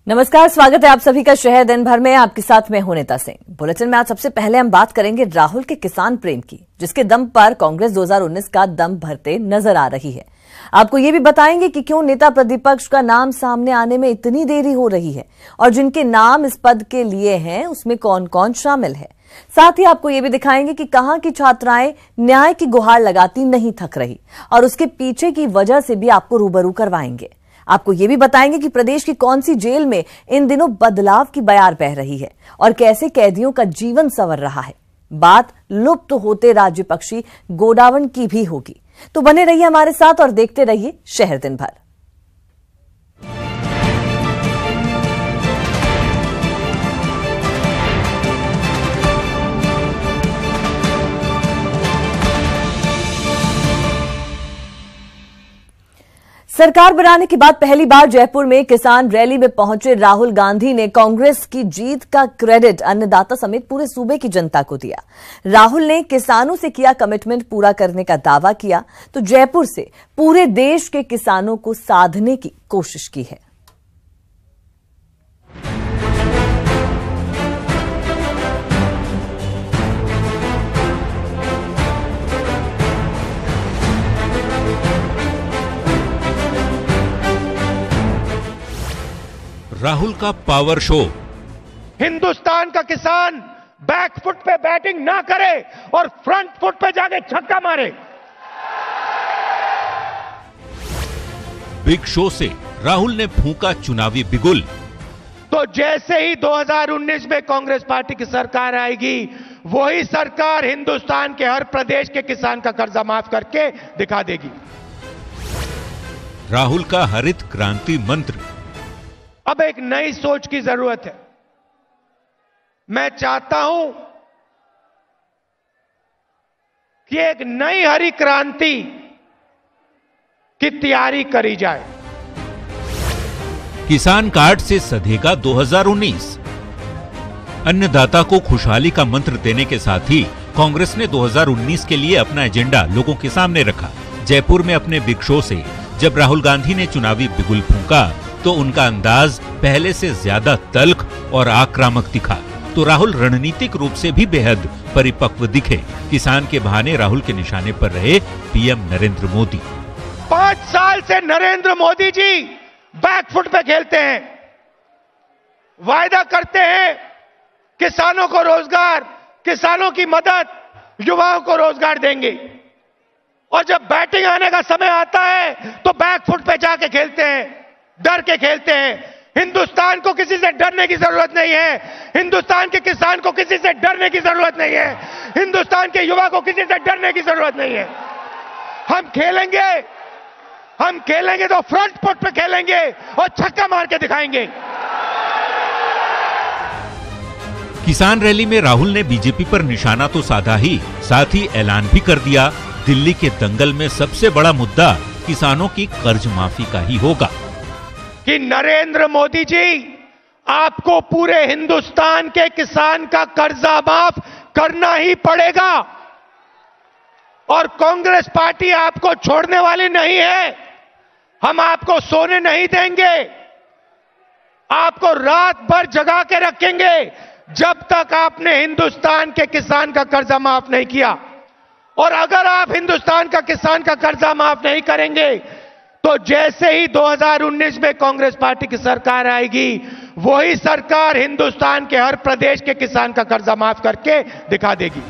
नमस्कार, स्वागत है आप सभी का शहर दिन भर में। आपके साथ मैं हूं नीता सिंह। बुलेटिन में आज सबसे पहले हम बात करेंगे राहुल के किसान प्रेम की, जिसके दम पर कांग्रेस 2019 का दम भरते नजर आ रही है। आपको ये भी बताएंगे कि क्यों नेता प्रतिपक्ष का नाम सामने आने में इतनी देरी हो रही है और जिनके नाम इस पद के लिए हैं उसमें कौन कौन शामिल है। साथ ही आपको ये भी दिखाएंगे कि कहां की छात्राएं न्याय की गुहार लगाती नहीं थक रही और उसके पीछे की वजह से भी आपको रूबरू करवाएंगे। आपको ये भी बताएंगे कि प्रदेश की कौन सी जेल में इन दिनों बदलाव की बयार बह रही है और कैसे कैदियों का जीवन संवर रहा है। बात लुप्त होते राज्य पक्षी गोडावण की भी होगी। तो बने रहिए हमारे साथ और देखते रहिए शहर दिन भर। सरकार बनाने के बाद पहली बार जयपुर में किसान रैली में पहुंचे राहुल गांधी ने कांग्रेस की जीत का क्रेडिट अन्नदाता समेत पूरे सूबे की जनता को दिया। राहुल ने किसानों से किया कमिटमेंट पूरा करने का दावा किया तो जयपुर से पूरे देश के किसानों को साधने की कोशिश की है। राहुल का पावर शो। हिंदुस्तान का किसान बैक फुट पे बैटिंग ना करे और फ्रंट फुट पे जाके छक्का मारे। बिग शो से राहुल ने फूंका चुनावी बिगुल। तो जैसे ही 2019 में कांग्रेस पार्टी की सरकार आएगी, वही सरकार हिंदुस्तान के हर प्रदेश के किसान का कर्जा माफ करके दिखा देगी। राहुल का हरित क्रांति मंत्र। अब एक नई सोच की जरूरत है। मैं चाहता हूं कि एक नई हरी क्रांति की तैयारी करी जाए। किसान कार्ड से सधेगा 2019। अन्नदाता को खुशहाली का मंत्र देने के साथ ही कांग्रेस ने 2019 के लिए अपना एजेंडा लोगों के सामने रखा। जयपुर में अपने बिग शो से जब राहुल गांधी ने चुनावी बिगुल फूंका तो उनका अंदाज पहले से ज्यादा तल्ख और आक्रामक दिखा। तो राहुल रणनीतिक रूप से भी बेहद परिपक्व दिखे। किसान के बहाने राहुल के निशाने पर रहे पीएम नरेंद्र मोदी। 5 साल से नरेंद्र मोदी जी बैकफुट पे खेलते हैं, वायदा करते हैं किसानों को रोजगार, किसानों की मदद, युवाओं को रोजगार देंगे, और जब बैटिंग आने का समय आता है तो बैकफुट पे जाके खेलते हैं, डर के खेलते हैं। हिंदुस्तान को किसी से डरने की जरूरत नहीं है। हिंदुस्तान के किसान को किसी से डरने की जरूरत नहीं है। हिंदुस्तान के युवा को किसी से डरने की जरूरत नहीं है। हम खेलेंगे तो फ्रंट फुट पे खेलेंगे और छक्का मार के दिखाएंगे। किसान रैली में राहुल ने बीजेपी पर निशाना तो साधा ही, साथ ही ऐलान भी कर दिया दिल्ली के दंगल में सबसे बड़ा मुद्दा किसानों की कर्ज माफी का ही होगा। कि नरेंद्र मोदी जी, आपको पूरे हिंदुस्तान के किसान का कर्जा माफ करना ही पड़ेगा और कांग्रेस पार्टी आपको छोड़ने वाली नहीं है। हम आपको सोने नहीं देंगे, आपको रात भर जगा के रखेंगे जब तक आपने हिंदुस्तान के किसान का कर्जा माफ नहीं किया। और अगर आप हिंदुस्तान का किसान का कर्जा माफ नहीं करेंगे तो जैसे ही 2019 में कांग्रेस पार्टी की सरकार आएगी, वही सरकार हिंदुस्तान के हर प्रदेश के किसान का कर्जा माफ करके दिखा देगी।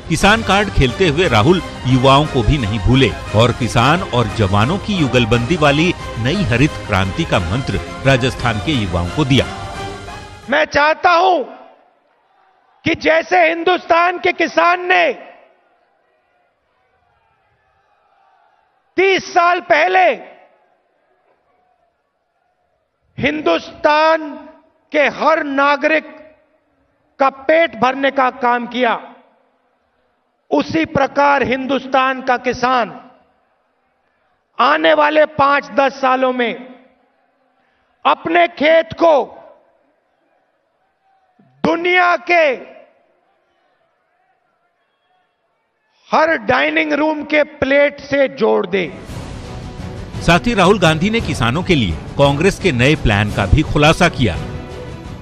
किसान कार्ड खेलते हुए राहुल युवाओं को भी नहीं भूले और किसान और जवानों की युगलबंदी वाली नई हरित क्रांति का मंत्र राजस्थान के युवाओं को दिया। मैं चाहता हूं कि जैसे हिंदुस्तान के किसान ने 30 साल पहले हिंदुस्तान के हर नागरिक का पेट भरने का काम किया, उसी प्रकार हिंदुस्तान का किसान आने वाले 5-10 सालों में अपने खेत को दुनिया के हर डाइनिंग रूम के प्लेट से जोड़ दे। साथ ही राहुल गांधी ने किसानों के लिए कांग्रेस के नए प्लान का भी खुलासा किया।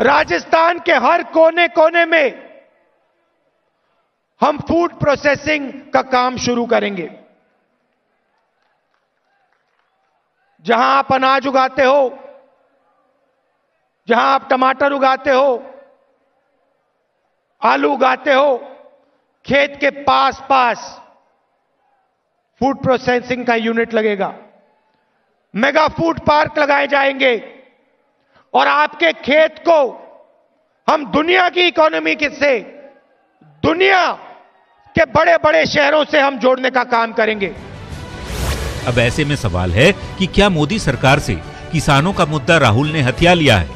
राजस्थान के हर कोने कोने में हम फूड प्रोसेसिंग का काम शुरू करेंगे। जहां आप अनाज उगाते हो, जहां आप टमाटर उगाते हो, आलू उगाते हो, खेत के पास फूड प्रोसेसिंग का यूनिट लगेगा। मेगा फूड पार्क लगाए जाएंगे और आपके खेत को हम दुनिया की इकोनॉमी से, दुनिया के बड़े बड़े शहरों से हम जोड़ने का काम करेंगे। अब ऐसे में सवाल है कि क्या मोदी सरकार से किसानों का मुद्दा राहुल ने हथिया लिया है?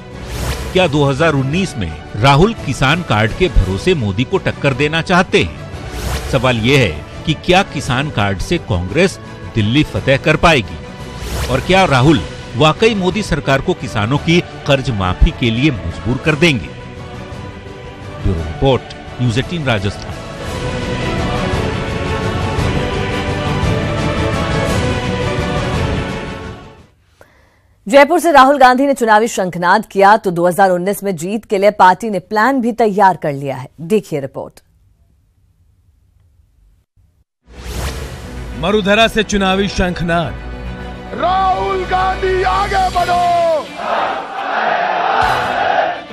क्या 2019 में राहुल किसान कार्ड के भरोसे मोदी को टक्कर देना चाहते हैं? सवाल यह है कि क्या किसान कार्ड से कांग्रेस दिल्ली फतेह कर पाएगी और क्या राहुल वाकई मोदी सरकार को किसानों की कर्ज माफी के लिए मजबूर कर देंगे? Bureau report, news 18 Rajasthan. Jaipur से राहुल गांधी ने चुनावी शंखनाद किया तो 2019 में जीत के लिए पार्टी ने प्लान भी तैयार कर लिया है। देखिए रिपोर्ट। मरुधरा से चुनावी शंखनाद। राहुल गांधी आगे बढ़ो,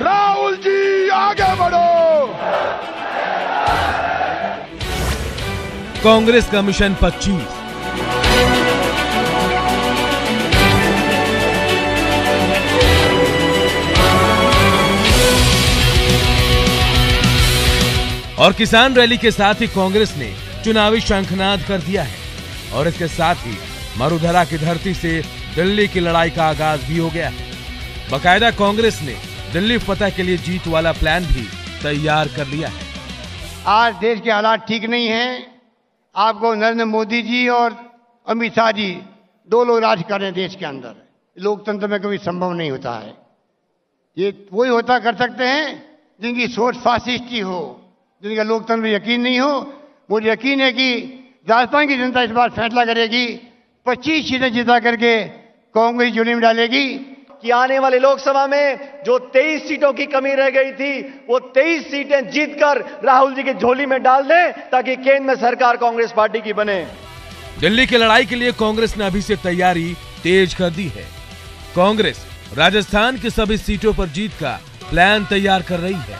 राहुल जी आगे बढ़ो। कांग्रेस का मिशन 25। और किसान रैली के साथ ही कांग्रेस ने चुनावी शंखनाद कर दिया है और इसके साथ ही मरुधरा की धरती से दिल्ली की लड़ाई का आगाज भी हो गया है। बकायदा कांग्रेस ने दिल्ली फतह के लिए जीत वाला प्लान भी तैयार कर लिया है। आज देश के हालात ठीक नहीं हैं। आपको नरेंद्र मोदी जी और अमित शाह जी दो लोग राज कर रहे हैं देश के अंदर। लोकतंत्र में कभी संभव नहीं होता है। ये वही होता कर सकते हैं जिनकी सोच फासिस्टी हो, जिनका लोकतंत्र में यकीन नहीं हो। मुझे यकीन है कि राजस्थान की जनता इस बार फैसला करेगी, 25 सीटें जिता करके कांग्रेस झोली में डालेगी कि आने वाले लोकसभा में जो 23 सीटों की कमी रह गई थी वो 23 सीटें जीतकर राहुल जी की झोली में डाल दें ताकि केंद्र में सरकार कांग्रेस पार्टी की बने। दिल्ली की लड़ाई के लिए कांग्रेस ने अभी से तैयारी तेज कर दी है। कांग्रेस राजस्थान की सभी सीटों पर जीत का प्लान तैयार कर रही है।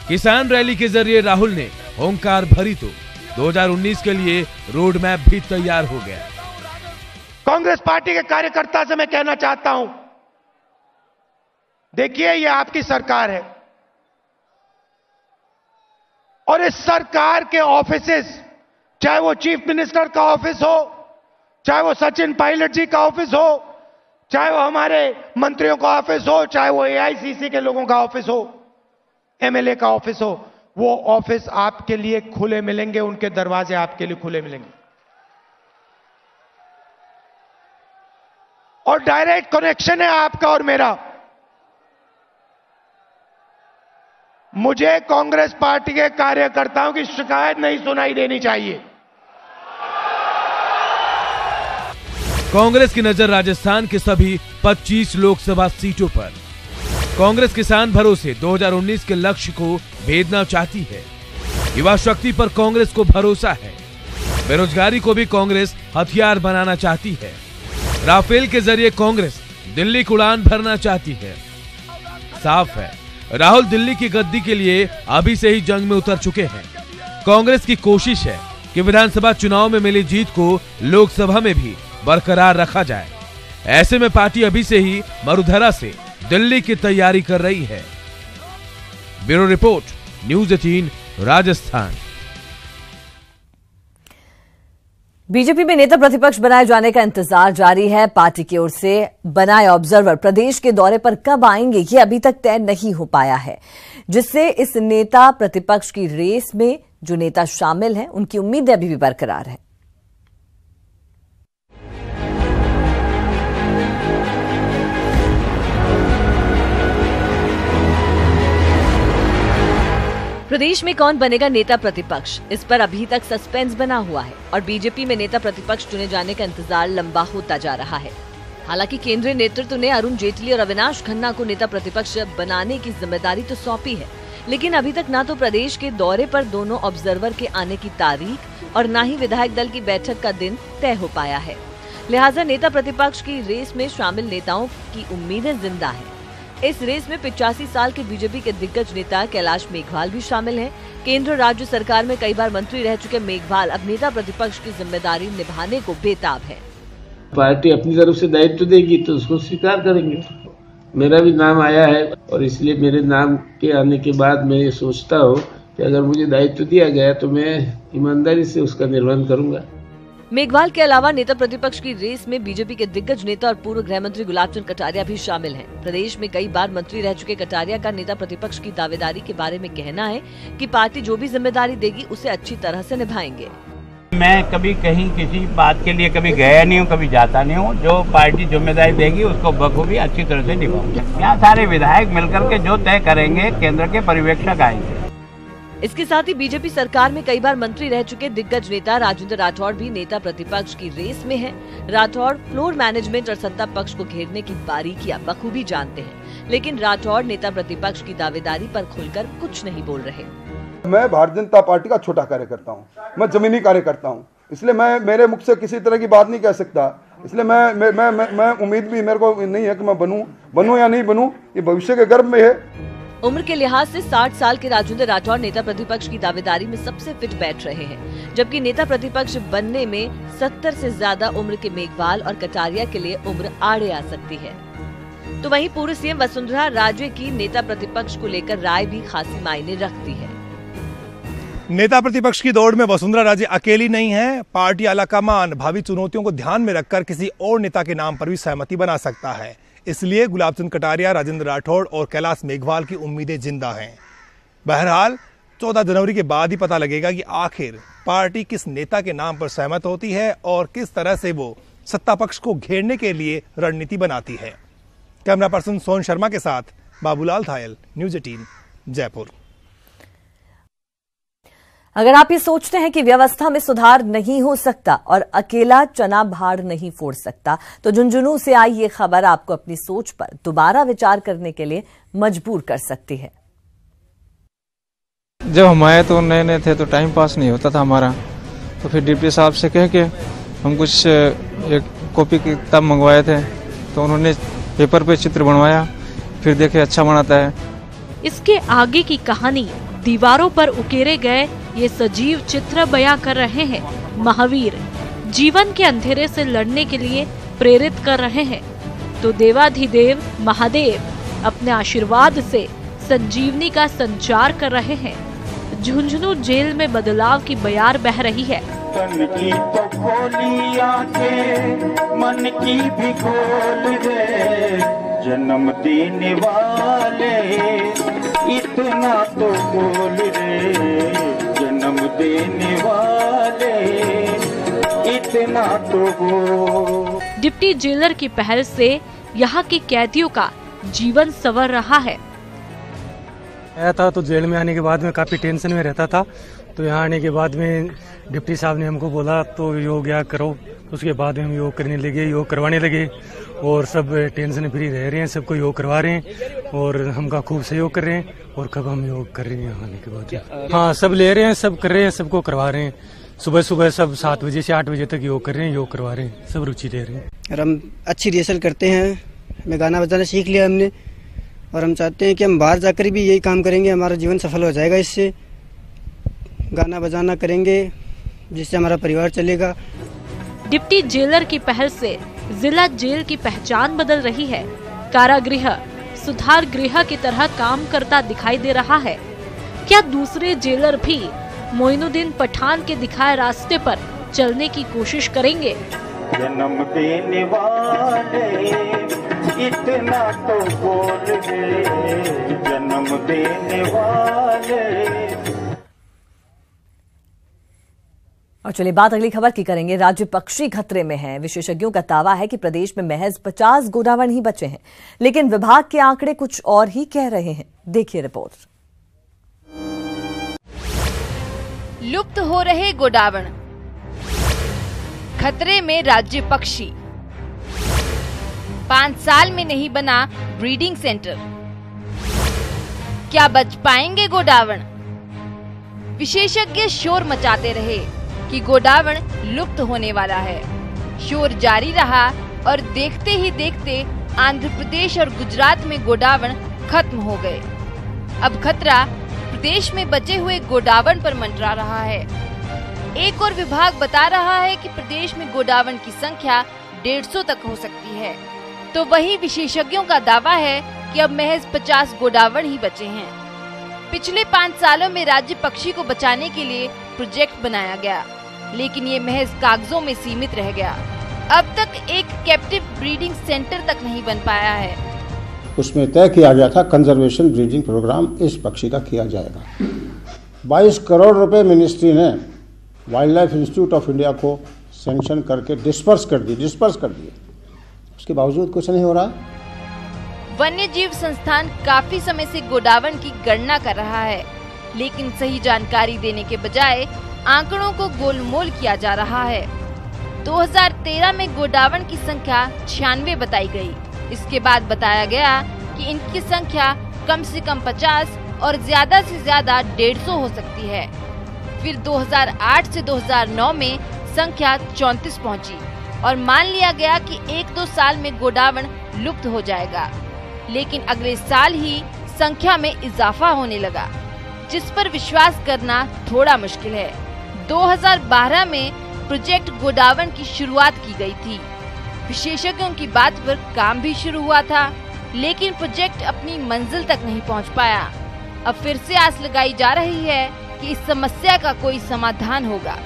किसान रैली के जरिए राहुल ने ओंकार भरी तो 2019 के लिए रोड मैप भी तैयार हो गया। कांग्रेस पार्टी के कार्यकर्ता से मैं कहना चाहता हूं, देखिए ये आपकी सरकार है और इस सरकार के ऑफिसेस, चाहे वो चीफ मिनिस्टर का ऑफिस हो, चाहे वो सचिन पायलट जी का ऑफिस हो, चाहे वो हमारे मंत्रियों का ऑफिस हो, चाहे वो एआईसीसी के लोगों का ऑफिस हो, एमएलए का ऑफिस हो, वो ऑफिस आपके लिए खुले मिलेंगे, उनके दरवाजे आपके लिए खुले मिलेंगे और डायरेक्ट कनेक्शन है आपका और मेरा। मुझे कांग्रेस पार्टी के कार्यकर्ताओं की शिकायत नहीं सुनाई देनी चाहिए। कांग्रेस की नजर राजस्थान के सभी 25 लोकसभा सीटों पर। कांग्रेस किसान भरोसे 2019 के लक्ष्य को भेदना चाहती है। युवा शक्ति पर कांग्रेस को भरोसा है। बेरोजगारी को भी कांग्रेस हथियार बनाना चाहती है। राफेल के जरिए कांग्रेस दिल्ली की उड़ान भरना चाहती है। साफ है, राहुल दिल्ली की गद्दी के लिए अभी से ही जंग में उतर चुके हैं। कांग्रेस की कोशिश है कि विधानसभा चुनाव में मिली जीत को लोकसभा में भी बरकरार रखा जाए। ऐसे में पार्टी अभी से ही मरुधरा से दिल्ली की तैयारी कर रही है। Bureau report, news 18 Rajasthan. BJP में नेता प्रतिपक्ष बनाए जाने का इंतजार जारी है। पार्टी की ओर से बनाए ऑब्जर्वर प्रदेश के दौरे पर कब आएंगे ये अभी तक तय नहीं हो पाया है, जिससे इस नेता प्रतिपक्ष की रेस में जो नेता शामिल हैं उनकी उम्मीदें अभी भी बरकरार है। प्रदेश में कौन बनेगा नेता प्रतिपक्ष, इस पर अभी तक सस्पेंस बना हुआ है और बीजेपी में नेता प्रतिपक्ष चुने जाने का इंतजार लंबा होता जा रहा है। हालांकि केंद्रीय नेतृत्व ने अरुण जेटली और अविनाश खन्ना को नेता प्रतिपक्ष बनाने की जिम्मेदारी तो सौंपी है, लेकिन अभी तक ना तो प्रदेश के दौरे पर दोनों ऑब्जर्वर के आने की तारीख और ना ही विधायक दल की बैठक का दिन तय हो पाया है। लिहाजा नेता प्रतिपक्ष की रेस में शामिल नेताओं की उम्मीदें जिंदा है। इस रेस में 85 साल के बीजेपी के दिग्गज नेता कैलाश मेघवाल भी शामिल हैं। केंद्र राज्य सरकार में कई बार मंत्री रह चुके मेघवाल अब नेता प्रतिपक्ष की जिम्मेदारी निभाने को बेताब है। पार्टी अपनी तरफ से दायित्व देगी तो उसको स्वीकार करेंगे। मेरा भी नाम आया है और इसलिए मेरे नाम के आने के बाद मैं ये सोचता हूँ कि अगर मुझे दायित्व दिया गया तो मैं ईमानदारी से उसका निर्वहन करूंगा। मेघवाल के अलावा नेता प्रतिपक्ष की रेस में बीजेपी के दिग्गज नेता और पूर्व गृह मंत्री गुलाब चंद कटारिया भी शामिल हैं। प्रदेश में कई बार मंत्री रह चुके कटारिया का नेता प्रतिपक्ष की दावेदारी के बारे में कहना है कि पार्टी जो भी जिम्मेदारी देगी उसे अच्छी तरह से निभाएंगे। मैं कभी कहीं किसी बात के लिए कभी गया नहीं हूँ, कभी जाता नहीं हूँ। जो पार्टी जिम्मेदारी देगी उसको बखूबी अच्छी तरह से निभाऊंगा। यहाँ सारे विधायक मिलकर के जो तय करेंगे, केंद्र के पर्यवेक्षक आएंगे। इसके साथ ही बीजेपी सरकार में कई बार मंत्री रह चुके दिग्गज नेता राजेंद्र राठौड़ भी नेता प्रतिपक्ष की रेस में है। राठौड़ फ्लोर मैनेजमेंट और सत्ता पक्ष को घेरने की बारीकियां बखूबी जानते हैं, लेकिन राठौड़ नेता प्रतिपक्ष की दावेदारी पर खुलकर कुछ नहीं बोल रहे। मैं भारतीय जनता पार्टी का छोटा कार्यकर्ता हूँ, मैं जमीनी कार्यकर्ता हूँ, इसलिए मैं मेरे मुख से किसी तरह की बात नहीं कह सकता। इसलिए मैं उम्मीद भी मेरे को नहीं है कि मैं बनूं या नहीं बनूं, ये भविष्य के गर्भ में है। उम्र के लिहाज से 60 साल के राजेंद्र राठौड़ नेता प्रतिपक्ष की दावेदारी में सबसे फिट बैठ रहे हैं, जबकि नेता प्रतिपक्ष बनने में 70 से ज्यादा उम्र के मेघवाल और कटारिया के लिए उम्र आड़े आ सकती है। तो वहीं पूर्व सीएम वसुंधरा राजे की नेता प्रतिपक्ष को लेकर राय भी खासी मायने रखती है। नेता प्रतिपक्ष की दौड़ में वसुंधरा राजे अकेली नहीं है। पार्टी आलाकमान भावी चुनौतियों को ध्यान में रखकर किसी और नेता के नाम पर भी सहमति बना सकता है। इसलिए गुलाब चंद कटारिया, राजेंद्र राठौड़ और कैलाश मेघवाल की उम्मीदें जिंदा हैं। बहरहाल 14 जनवरी के बाद ही पता लगेगा कि आखिर पार्टी किस नेता के नाम पर सहमत होती है और किस तरह से वो सत्ता पक्ष को घेरने के लिए रणनीति बनाती है। कैमरा पर्सन सोन शर्मा के साथ बाबूलाल थायल, न्यूज़ 18 जयपुर। अगर आप ये सोचते हैं कि व्यवस्था में सुधार नहीं हो सकता और अकेला चना भाड़ नहीं फोड़ सकता, तो झुंझुनू से आई ये खबर आपको अपनी सोच पर दोबारा विचार करने के लिए मजबूर कर सकती है। जब हम आए तो नए थे तो टाइम पास नहीं होता था हमारा, तो फिर डिप्टी साहब से कह के हम कुछ एक कॉपी की किताब मंगवाए थे, तो उन्होंने पेपर पे चित्र बनवाया, फिर देखे अच्छा बनाता है। इसके आगे की कहानी दीवारों पर उकेरे गए ये सजीव चित्र बयां कर रहे हैं। महावीर जीवन के अंधेरे से लड़ने के लिए प्रेरित कर रहे हैं, तो देवाधिदेव महादेव अपने आशीर्वाद से संजीवनी का संचार कर रहे हैं। झुंझुनू जेल में बदलाव की बयार बह रही है। तन की तो खोली आंखें, मन की भी खोल दे, जन्म देने वाले इतना तो बोल रे, जन्म देने वाले इतना तो बोल। डिप्टी जेलर की पहल से यहाँ के कैदियों का जीवन संवर रहा है। आया था तो जेल में आने के बाद में काफी टेंशन में रहता था, तो यहाँ आने के बाद में डिप्टी साहब ने हमको बोला तो योग करो, उसके बाद में हम योग करने लगे, योग करवाने लगे और सब टेंशन फ्री रह रहे हैं, सबको योग करवा रहे हैं और हमका खूब सहयोग कर रहे हैं। और कब हम योग कर रहे हैं आने के बाद, हाँ सब ले रहे हैं, सब कर रहे हैं, सबको करवा रहे हैं। सुबह सुबह सब 7 बजे से 8 बजे तक योग कर रहे हैं, योग करवा रहे हैं, सब रुचि ले रहे हैं। और हम अच्छी रिहर्सल करते हैं, हमें गाना बजाना सीख लिया हमने और हम चाहते हैं कि हम बाहर जाकर भी यही काम करेंगे, हमारा जीवन सफल हो जाएगा। इससे गाना बजाना करेंगे जिससे हमारा परिवार चलेगा। डिप्टी जेलर की पहल से जिला जेल की पहचान बदल रही है। कारागृह सुधार गृह की तरह काम करता दिखाई दे रहा है। क्या दूसरे जेलर भी मोइनुद्दीन पठान के दिखाए रास्ते पर चलने की कोशिश करेंगे? जन्म देने वाले इतना तो बोल दे, जन्म देने वाले। और चलिए बात अगली खबर की करेंगे। राज्य पक्षी खतरे में है। विशेषज्ञों का दावा है कि प्रदेश में महज 50 गोडावण ही बचे हैं, लेकिन विभाग के आंकड़े कुछ और ही कह रहे हैं। देखिए रिपोर्ट। लुप्त हो रहे गोडावण, खतरे में राज्य पक्षी। 5 साल में नहीं बना ब्रीडिंग सेंटर। क्या बच पाएंगे गोडावण? विशेषज्ञ शोर मचाते रहे कि गोडावण लुप्त होने वाला है। शोर जारी रहा और देखते ही देखते आंध्र प्रदेश और गुजरात में गोडावण खत्म हो गए। अब खतरा प्रदेश में बचे हुए गोडावण पर मंडरा रहा है। एक और विभाग बता रहा है कि प्रदेश में गोडावण की संख्या 150 तक हो सकती है, तो वहीं विशेषज्ञों का दावा है कि अब महज 50 गोडावण ही बचे हैं। पिछले 5 सालों में राज्य पक्षी को बचाने के लिए प्रोजेक्ट बनाया गया, लेकिन ये महज कागजों में सीमित रह गया। अब तक एक कैप्टिव ब्रीडिंग सेंटर तक नहीं बन पाया है। उसमें तय किया गया था कंजर्वेशन ब्रीडिंग प्रोग्राम इस पक्षी का किया जाएगा। 22 करोड़ रुपए मिनिस्ट्री ने wild life institute of India को सैंक्शन करके डिस्पर्स कर दिए। उसके बावजूद कुछ नहीं हो रहा। वन्य जीव संस्थान काफी समय से गोडावण की गणना कर रहा है, लेकिन सही जानकारी देने के बजाय आंकड़ों को गोलमोल किया जा रहा है। 2013 में गोडावण की संख्या 96 बताई गई। इसके बाद बताया गया कि इनकी संख्या कम से कम 50 और ज्यादा से ज्यादा 150 हो सकती है। फिर 2008 से 2009 में संख्या 34 पहुंची और मान लिया गया कि 1-2 साल में गोडावण लुप्त हो जाएगा, लेकिन अगले साल ही संख्या में इजाफा होने लगा, जिस पर विश्वास करना थोड़ा मुश्किल है। 2012 में प्रोजेक्ट गोडावण की शुरुआत की गई थी। विशेषज्ञों की बात पर काम भी शुरू हुआ था, लेकिन प्रोजेक्ट अपनी मंजिल तक नहीं पहुंच पाया। अब फिर से आस लगाई जा रही है कि इस समस्या का कोई समाधान होगा।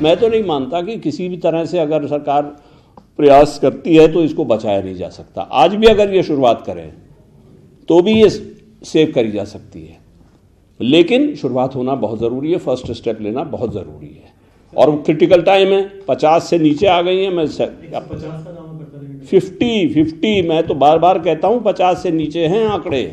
मैं तो नहीं मानता कि किसी भी तरह से अगर सरकार प्रयास करती है तो इसको बचाया नहीं जा सकता। आज भी अगर ये शुरुआत करें तो भी ये सेव करी जा सकती है, लेकिन शुरुआत होना बहुत ज़रूरी है, फर्स्ट स्टेप लेना बहुत ज़रूरी है। और क्रिटिकल टाइम है, 50 से नीचे आ गई हैं। मैं 50 मैं तो बार बार कहता हूँ 50 से नीचे हैं आंकड़े,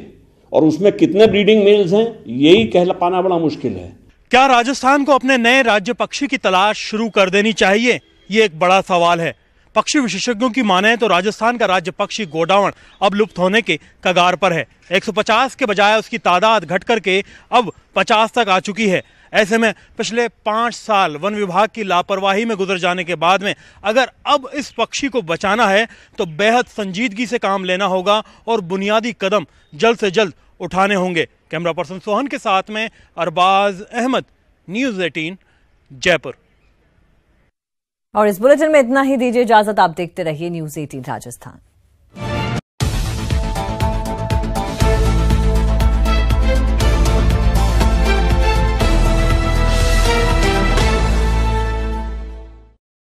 और उसमें कितने ब्रीडिंग मेल्स हैं यही कह पाना बड़ा मुश्किल है। क्या राजस्थान को अपने नए राज्य पक्षी की तलाश शुरू कर देनी चाहिए? ये एक बड़ा सवाल है। पक्षी विशेषज्ञों की माने तो राजस्थान का राज्य पक्षी गोडावण अब लुप्त होने के कगार पर है। 150 के बजाय उसकी तादाद घट करके अब 50 तक आ चुकी है। ऐसे में पिछले 5 साल वन विभाग की लापरवाही में गुजर जाने के बाद में अगर अब इस पक्षी को बचाना है तो बेहद संजीदगी से काम लेना होगा और बुनियादी कदम जल्द से जल्द उठाने होंगे। कैमरा पर्सन सोहन के साथ में अरबाज अहमद, न्यूज़ 18 जयपुर। और इस बुलेटिन में इतना ही। दीजिए इजाजत। आप देखते रहिए न्यूज़ 18 राजस्थान।